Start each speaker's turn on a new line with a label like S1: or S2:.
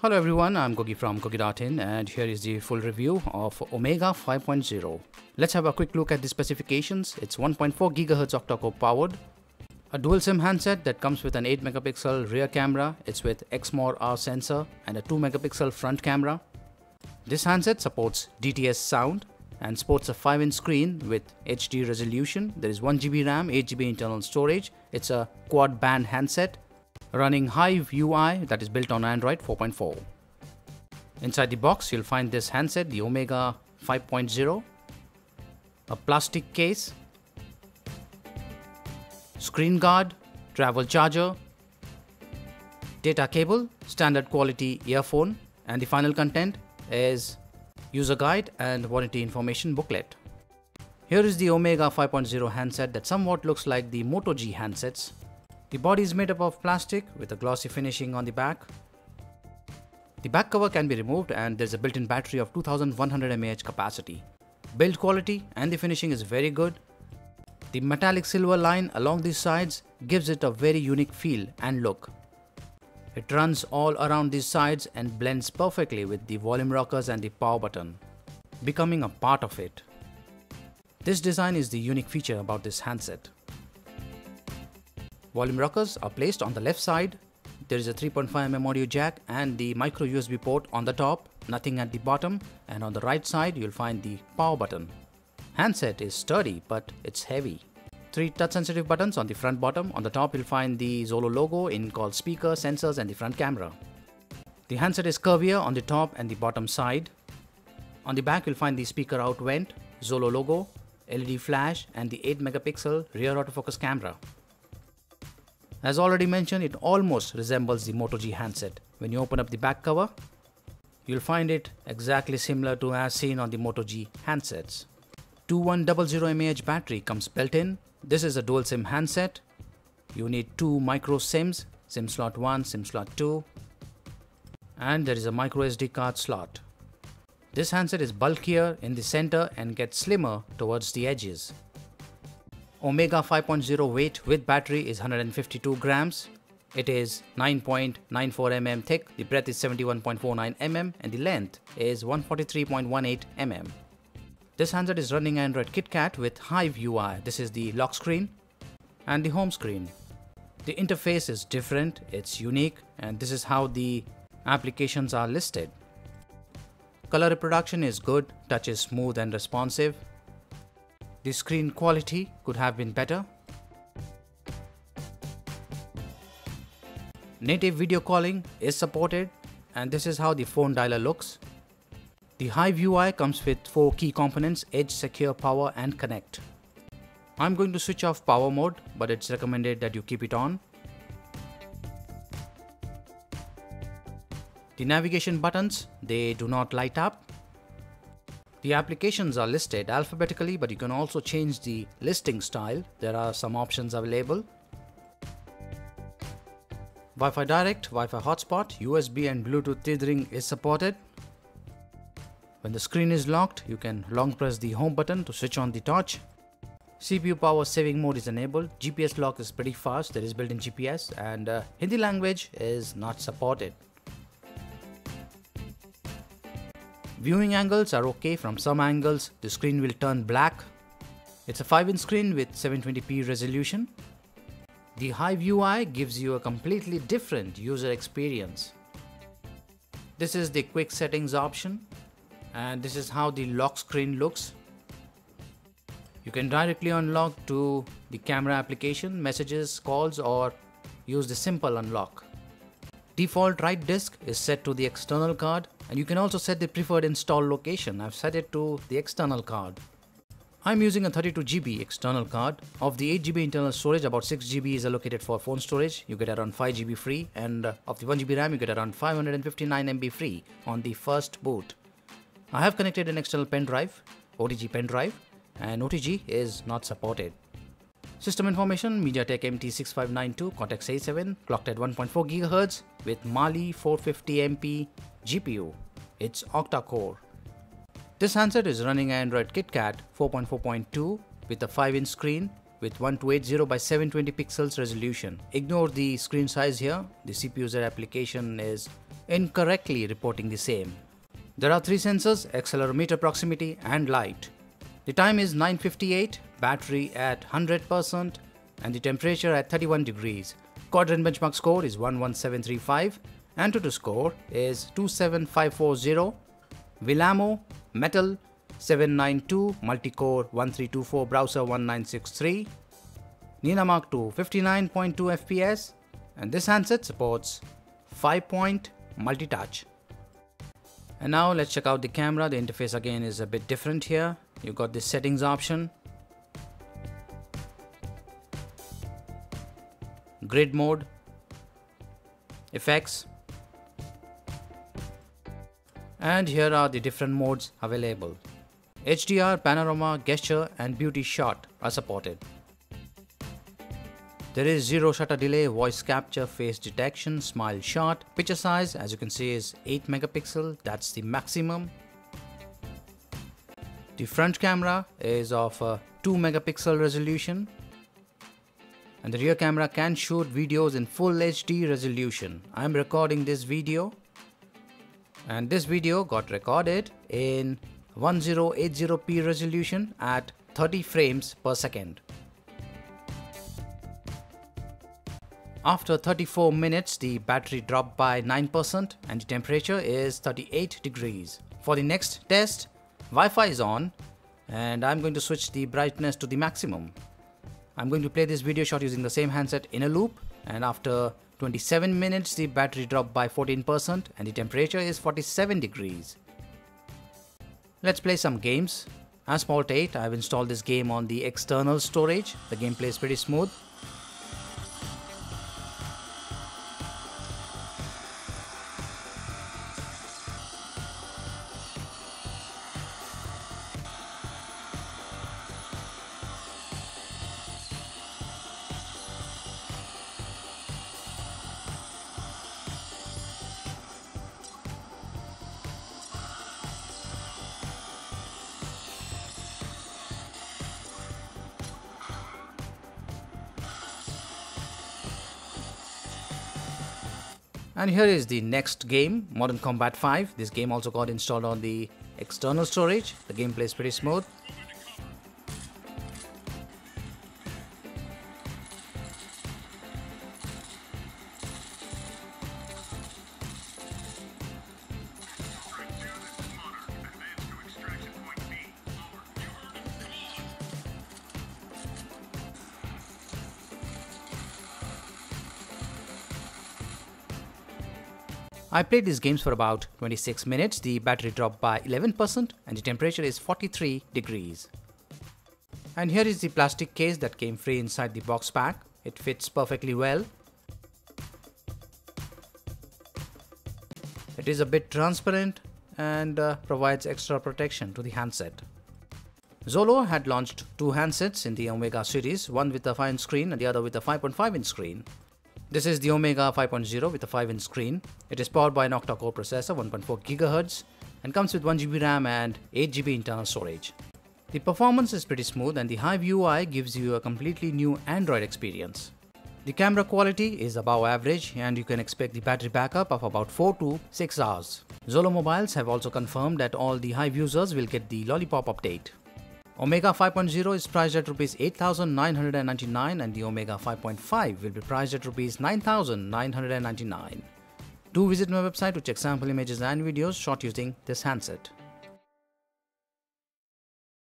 S1: Hello everyone, I'm Gogi from Gogi.in and here is the full review of Omega 5.0. Let's have a quick look at the specifications. It's 1.4 GHz octa-core powered, a dual SIM handset that comes with an 8 megapixel rear camera. It's with XMOR-R sensor and a 2 megapixel front camera. This handset supports DTS sound and sports a 5-inch screen with HD resolution. There is 1GB RAM, 8GB internal storage. It's a quad band handset running Hive UI that is built on Android 4.4. Inside the box you'll find this handset, the Omega 5.0, a plastic case, screen guard, travel charger, data cable, standard quality earphone, and the final content is user guide and warranty information booklet. Here is the Omega 5.0 handset that somewhat looks like the Moto G handsets. The body is made up of plastic with a glossy finishing on the back. The back cover can be removed and there's a built-in battery of 2100 mAh capacity. Build quality and the finishing is very good. The metallic silver line along the sides gives it a very unique feel and look. It runs all around these sides and blends perfectly with the volume rockers and the power button, becoming a part of it. This design is the unique feature about this handset. Volume rockers are placed on the left side. There is a 3.5mm audio jack and the micro USB port on the top, nothing at the bottom, and on the right side you'll find the power button. Handset is sturdy but it's heavy. 3 touch sensitive buttons on the front bottom. On the top you'll find the XOLO logo in called speaker, sensors and the front camera. The handset is curvier on the top and the bottom side. On the back you'll find the speaker out vent, XOLO logo, LED flash and the 8 megapixel rear autofocus camera. As already mentioned, it almost resembles the Moto G handset. When you open up the back cover, you'll find it exactly similar to as seen on the Moto G handsets. 2100 mAh battery comes built in. This is a dual SIM handset. You need 2 micro SIMs, SIM slot 1, SIM slot 2, and there is a micro SD card slot. This handset is bulkier in the center and gets slimmer towards the edges. Omega 5.0 weight with battery is 152 grams. It is 9.94 mm thick, the breadth is 71.49 mm and the length is 143.18 mm. This handset is running Android KitKat with Hive UI. This is the lock screen and the home screen. The interface is different, it's unique, and this is how the applications are listed. Color reproduction is good, touch is smooth and responsive. The screen quality could have been better. Native video calling is supported and this is how the phone dialer looks. The Hive UI comes with 4 key components: Edge, Secure, Power and Connect. I'm going to switch off power mode, but it's recommended that you keep it on. The navigation buttons, they do not light up. The applications are listed alphabetically, but you can also change the listing style. There are some options available. Wi-Fi Direct, Wi-Fi Hotspot, USB and Bluetooth tethering is supported. When the screen is locked, you can long press the home button to switch on the torch. CPU power saving mode is enabled. GPS lock is pretty fast. There is built-in GPS and Hindi language is not supported. Viewing angles are okay. From some angles, the screen will turn black. It's a 5-inch screen with 720p resolution. The Hive UI gives you a completely different user experience. This is the quick settings option and this is how the lock screen looks. You can directly unlock to the camera application, messages, calls, or use the simple unlock. Default write disk is set to the external card and you can also set the preferred install location. I've set it to the external card. I'm using a 32GB external card. Of the 8GB internal storage, about 6GB is allocated for phone storage. You get around 5GB free, and of the 1GB RAM you get around 559 MB free on the first boot. I have connected an external pen drive, OTG pen drive, and OTG is not supported. System information: MediaTek MT6592, Cortex A7, clocked at 1.4 GHz with Mali 450MP GPU. It's octa-core. This handset is running Android KitKat 4.4.2 with a 5-inch screen with 1280 by 720 pixels resolution. Ignore the screen size here. The CPU's application is incorrectly reporting the same. There are 3 sensors: accelerometer, proximity and light. The time is 9:58, battery at 100% and the temperature at 31 degrees. Quadrant benchmark score is 11735, Antutu score is 27540, Vilamo Metal 792, multi-core 1324, browser 1963, Nina Mark II 59.2 FPS, and this handset supports 5-point multi-touch. And now let's check out the camera. The interface again is a bit different here. You got the settings option, grid mode, effects, and here are the different modes available. HDR, panorama, gesture and beauty shot are supported. There is zero shutter delay, voice capture, face detection, smile shot. Picture size, as you can see, is 8 megapixel, that's the maximum. The front camera is of a 2 megapixel resolution, and the rear camera can shoot videos in full HD resolution. I am recording this video, and this video got recorded in 1080p resolution at 30 frames per second. After 34 minutes, the battery dropped by 9% and the temperature is 38 degrees. For the next test, Wi-Fi is on and I'm going to switch the brightness to the maximum. I'm going to play this video shot using the same handset in a loop, and after 27 minutes the battery dropped by 14% and the temperature is 47 degrees. Let's play some games. Asphalt 8, I've installed this game on the external storage. The gameplay is pretty smooth. And here is the next game, Modern Combat 5. This game also got installed on the external storage. The gameplay is pretty smooth. I played these games for about 26 minutes, the battery dropped by 11% and the temperature is 43 degrees. And here is the plastic case that came free inside the box pack. It fits perfectly well. It is a bit transparent and provides extra protection to the handset. XOLO had launched 2 handsets in the Omega series, one with a 5-inch screen and the other with a 5.5-inch screen. This is the Omega 5.0 with a 5-inch screen. It is powered by an Octa core processor, 1.4 GHz, and comes with 1GB RAM and 8GB internal storage. The performance is pretty smooth and the Hive UI gives you a completely new Android experience. The camera quality is above average and you can expect the battery backup of about 4 to 6 hours. XOLO Mobiles have also confirmed that all the Hive users will get the Lollipop update. Omega 5.0 is priced at Rs 8,999 and the Omega 5.5 will be priced at Rs 9,999. Do visit my website to check sample images and videos shot using this handset.